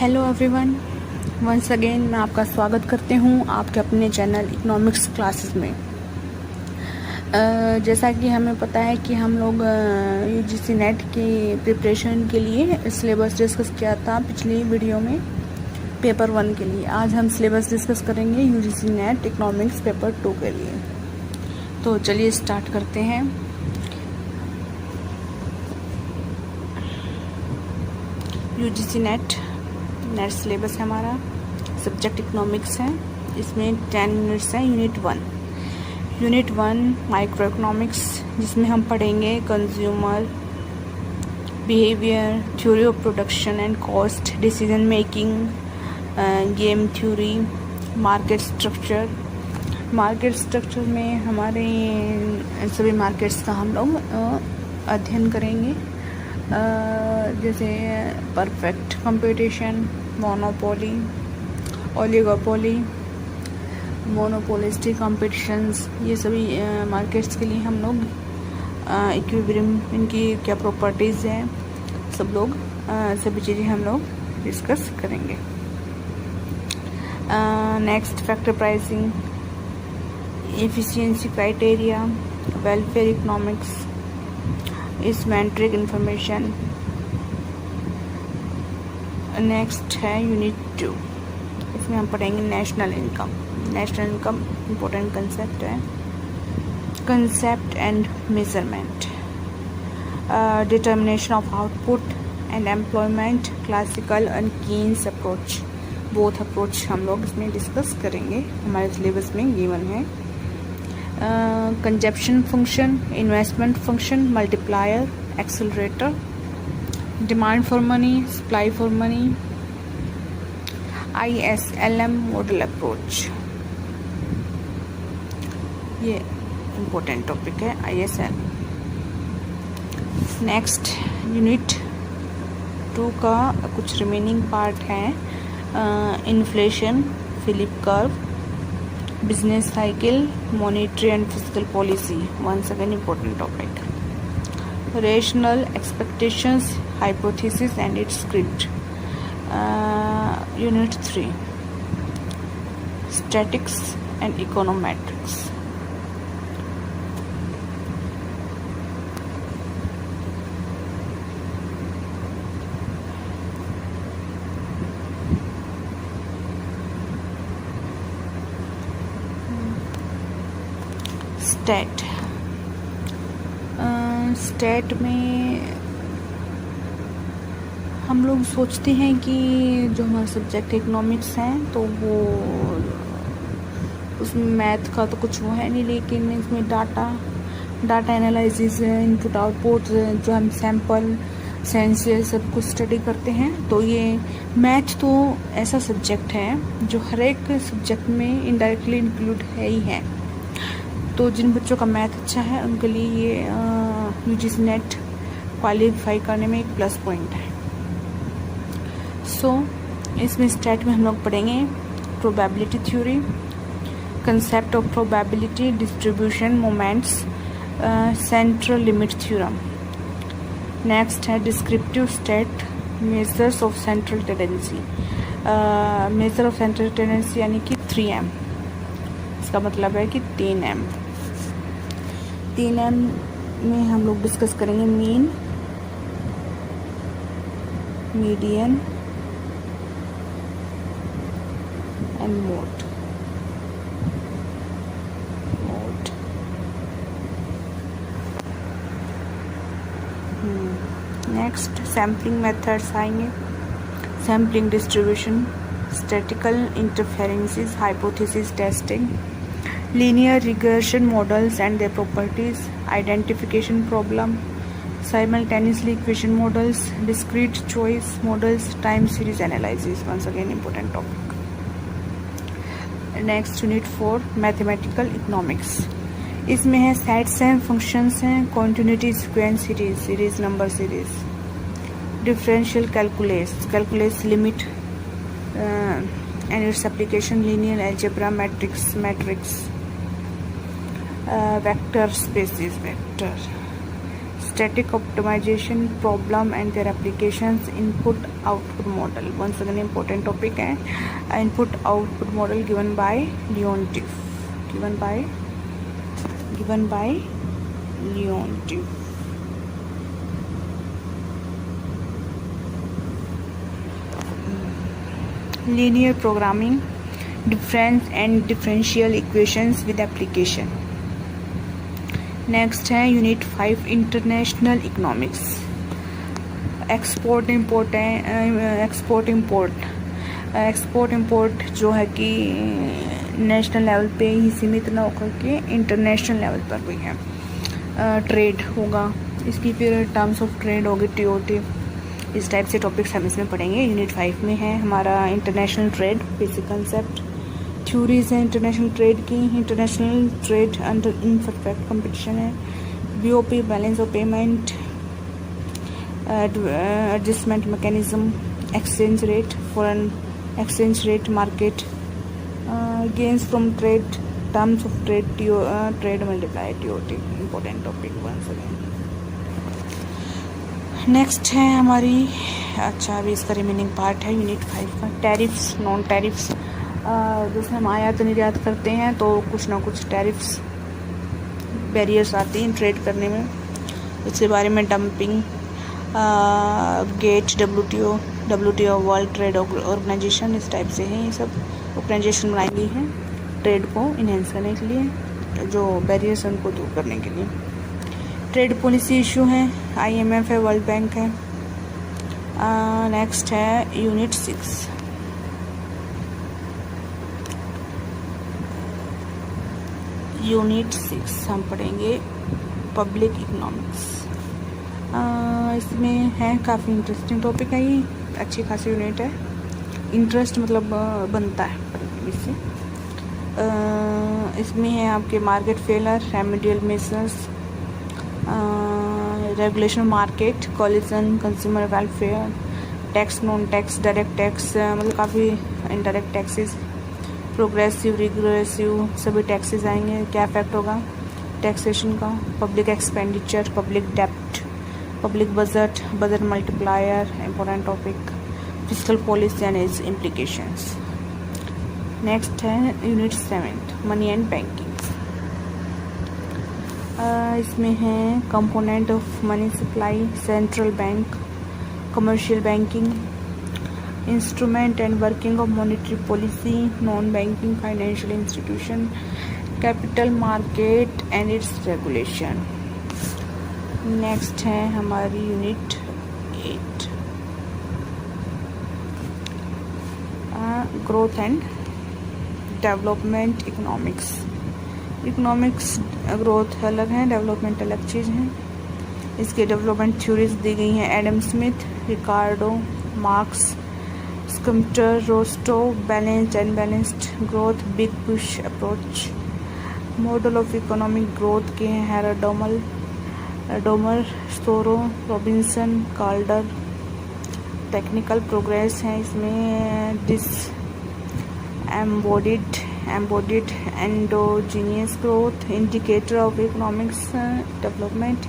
Hello everyone, once again मैं आपका स्वागत करती हूँ आपके अपने चैनल इकोनॉमिक्स क्लासेस में। जैसा कि हमें पता है कि हम लोग यूजीसी नेट की प्रिपरेशन के लिए सिलेबस डिस्कस किया था पिछली वीडियो में पेपर 1 के लिए। आज हम सिलेबस डिस्कस करेंगे यूजीसी नेट इकोनॉमिक्स पेपर 2 के लिए। तो चलिए स्टार्ट करते हैं। यूजीसी नेट सिलेबस है हमारा, सब्जेक्ट इकोनॉमिक्स है। इसमें 10 यूनिट्स हैं। यूनिट 1 माइक्रो इकोनॉमिक्स, जिसमें हम पढ़ेंगे consumer behaviour, theory of production and cost, decision making, game theory, market structure में हमारे सभी मार्केट्स का हम लोग अध्ययन करेंगे, जैसे perfect competition, monopoly, oligopoly, monopolistic competitions, ये सभी मार्केट्स के लिए हम लोग इक्विलिब्रियम, इनकी क्या प्रॉपर्टीज़ हैं, सभी चीज़ें हम लोग डिस्कस करेंगे। Next factor pricing, efficiency criteria, welfare economics, asymmetric information. Next है यूनिट 2, इसमें हम पढ़ेंगे नेशनल इनकम इम्पोर्टेंट कंसेप्ट है, concept and measurement, determination of output and employment, classical and Keynes approach, both approach हम लोग इसमें डिस्कस करेंगे, हमारे सिलेबस में गिवन है। Consumption function, investment function, multiplier, accelerator, demand for money, supply for money, ISLM model approach, ये important topic है ISL। Next unit 2 का कुछ रिमेनिंग पार्ट है, inflation, Phillip curve, business cycle, monetary and physical policy, once again important topic, rational expectations, hypothesis and its script. Unit 3 statics and econometrics. Stat में हम लोग सोचते हैं कि जो हमारा सब्जेक्ट इकोनॉमिक्स है तो वो उसमें मैथ का तो कुछ वो है नहीं, लेकिन इसमें डाटा एनालिसिस, इनपुट आउटपुट, जो हम सैंपल सेंसियल सब कुछ स्टडी करते हैं, तो ये मैथ तो ऐसा सब्जेक्ट है जो हर एक सब्जेक्ट में इनडायरेक्टली इंक्लूड है ही है। तो जिन बच्चों का मैथ अच्छा है उनके लिए ये यूजीसी नेट क्वालिफाई करने में एक प्लस पॉइंट है। इसमें स्टैट में हम लोग पढ़ेंगे probability theory, concept of probability, distribution moments, central limit theorem. Next है descriptive stat, measures of central tendency. Measure of central tendency यानी कि 3M, इसका मतलब है कि 3M में हम लोग डिस्कस करेंगे mean, median and mode. Next sampling methods आएंगे, sampling distribution, statical interferences, hypothesis testing, linear regression models and their properties, identification problem, simultaneously equation models, discrete choice models, time series analysis, once again important topic. Next unit 4 mathematical economics, इसमें है sets हैं, functions हैं, continuity, sequence, series number series, differential calculus, limit and its application, linear algebra, matrix, vector spaces, vector static optimization problem and their applications, input output model. Once again important topic है input output model given by Leontief. given by Leontief. Linear programming, difference and differential equations with application. Next है unit 5 international economics. Export import जो है कि national level पे ही सीमित ना होकर के इंटरनेशनल लेवल पर भी है. ट्रेड होगा, इसकी फिर टर्म्स ऑफ ट्रेड होगी, TOT. इस टाइप से टॉपिक्स हम इसमें पढ़ेंगे. यूनिट 5 में है हमारा international trade, basic concept, theories है इंटरनेशनल ट्रेड की. International trade under imperfect competition है. BOP, balance of payment, adjustment mechanism, exchange rate, foreign exchange rate market, gains from trade, terms of trade, trade multiply TOT. Important topic once again. Next है हमारी, अच्छा अभी इसका remaining part है unit 5 का, tariffs, non tariffs. जिसमें हम आयात निर्यात करते हैं तो कुछ ना कुछ टैरिफ्स बैरियर्स आती हैं ट्रेड करने में. इसके बारे में dumping, GATT, WTO world trade organisation, इस टाइप से है. ये सब ऑर्गेनाइजेशन बनाई गई है ट्रेड को इन्हेंस करने के लिए, जो बैरियर्स हैं उनको दूर करने के लिए. ट्रेड पॉलिसी इशू है, IMF है, वर्ल्ड बैंक है. नेक्स्ट है यूनिट 6. यूनिट 6 हम पढ़ेंगे पब्लिक इकोनॉमिक्स. इसमें है काफ़ी इंटरेस्टिंग टॉपिक है, ये अच्छी खासी यूनिट है. इंटरेस्ट मतलब बनता है इससे. इसमें है आपके market failure, remedial measures, regulation market, collusion, consumer welfare, tax, non tax, direct tax, मतलब काफ़ी इनडायरेक्ट टैक्सेस, प्रोग्रेसिव, रिग्रेसिव, सभी टैक्सेस आएंगे. क्या इफेक्ट होगा टैक्सेशन का. पब्लिक एक्सपेंडिचर, पब्लिक डेप्ट, public budget, budget multiplier, important topic. Fiscal policy and its implications. Next है unit 7 money and banking. इसमें है component of money supply, central bank, commercial banking, instrument and working of monetary policy, non banking financial institution, capital market and it's regulation. Next है हमारी unit 8 growth and development economics. Economics growth अलग है, development अलग चीज़ है. इसके development theories दी गई हैं Adam Smith, Ricardo, Marx, Schumpeter, Rostow. Balanced and balanced growth, big push approach. Model of economic growth के हैं डोमर, सोरो, रॉबिन्सन, कार्डर. टेक्निकल प्रोग्रेस है इसमें disembodied endogenous growth, indicator of economics development.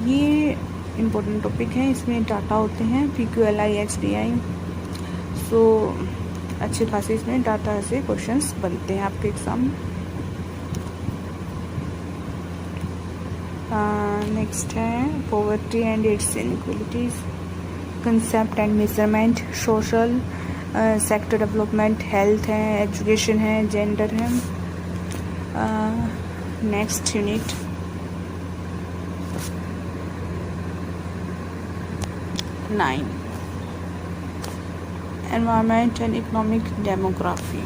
ये इम्पोर्टेंट टॉपिक है. इसमें data होते हैं PQLI, HDI. सो अच्छे खासे इसमें डाटा से क्वेश्चंस बनते हैं आपके एग्जाम में. नेक्स्ट है poverty and its inequalities, concept and measurement, social sector development, health है, एजुकेशन है, जेंडर है. Next unit 9 environment and economic demography.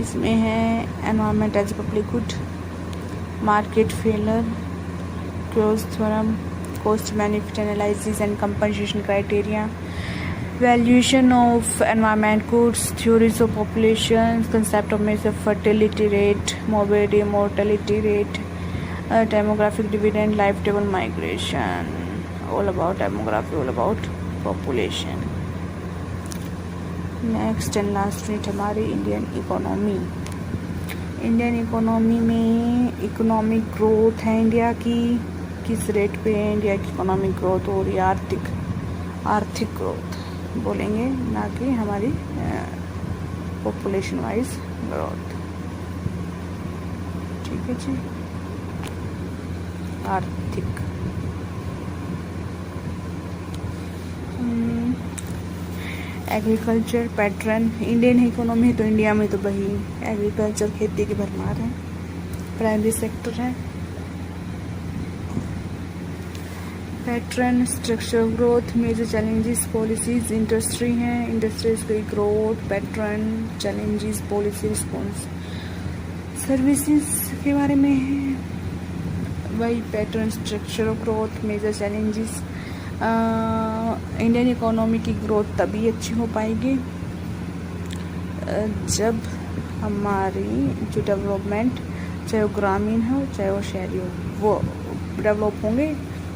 इसमें है environment as public good, market failure, Coase theorem, cost benefit analysis and compensation criteria, valuation of environment goods, theories of populations, concept of measure fertility rate, morbidity, mortality rate, demographic dividend, life table migration. All about demography, all about population. Next and last unit हमारी Indian economy. Indian economy में economic growth है India की, किस rate पे है India की economic growth हो रही है, आर्थिक ग्रोथ बोलेंगे, ना कि हमारी पॉपुलेशन वाइज ग्रोथ। ठीक है जी, आर्थिक। एग्रीकल्चर पैटर्न, इंडियन इकोनॉमी तो इंडिया में तो वही एग्रीकल्चर, खेती की भरमार है, प्राइमरी सेक्टर है। Pattern, structure growth, major challenges, policies, industry हैं, इंडस्ट्रीज की growth, pattern, challenges, policy, response. Services के बारे में है वही pattern, structure growth, major challenges. Indian economy की ग्रोथ तभी अच्छी हो पाएगी जब हमारी जो डेवलपमेंट, चाहे वो ग्रामीण हो चाहे वो शहरी हो, वो डेवलप होंगे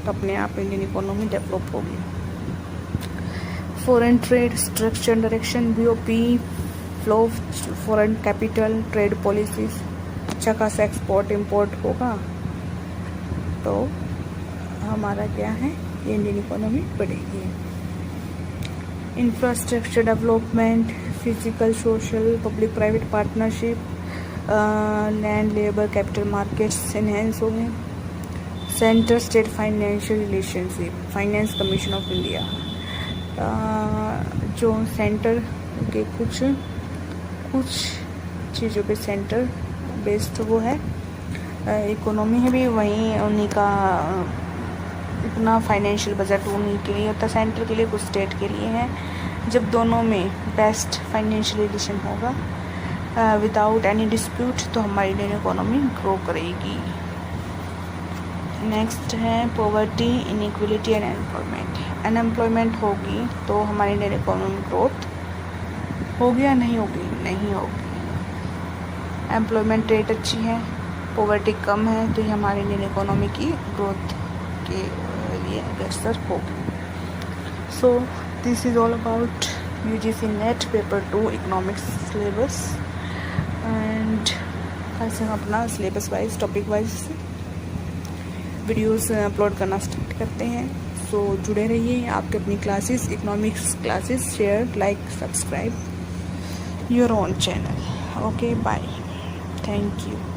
तो अपने आप इंडियन इकोनॉमी डेवलप होगी। Foreign trade, structure, direction, BOP, flow of foreign capital, trade policies, अच्छा खासा एक्सपोर्ट इंपोर्ट होगा तो हमारा क्या है, इंडियन इकोनॉमी बढ़ेगी। Infrastructure development, physical, social, public private partnership, land, labour, capital markets enhance होंगे। Centre state financial relationship, finance commission of India, जो सेंटर के कुछ चीज़ों पे सेंटर बेस्ड वो है इकोनॉमी है भी, वहीं उन्हीं का इतना फाइनेंशियल बजट उन्हीं के लिए होता है, सेंटर के लिए, कुछ स्टेट के लिए है। जब दोनों में बेस्ट फाइनेंशियल रिलेशन होगा विदाउट एनी डिस्प्यूट तो हमारी इंडियन इकोनॉमी ग्रो करेगी। नेक्स्ट है poverty, inequality and unemployment. Unemployment होगी तो हमारी इंडियन इकोनॉमी ग्रोथ होगी या नहीं होगी? नहीं होगी। एम्प्लॉयमेंट रेट अच्छी है, पॉवर्टी कम है तो ये हमारी इंडियन इकोनॉमी की ग्रोथ के लिए अग्रसर होगी। So this is all about UGC NET paper 2 economics syllabus and कैसे हम अपना syllabus wise, topic wise videos upload करना स्टार्ट करते हैं। सो जुड़े रहिए, आपके अपनी classes, economics classes, share, like, subscribe your own channel. Okay, bye, thank you.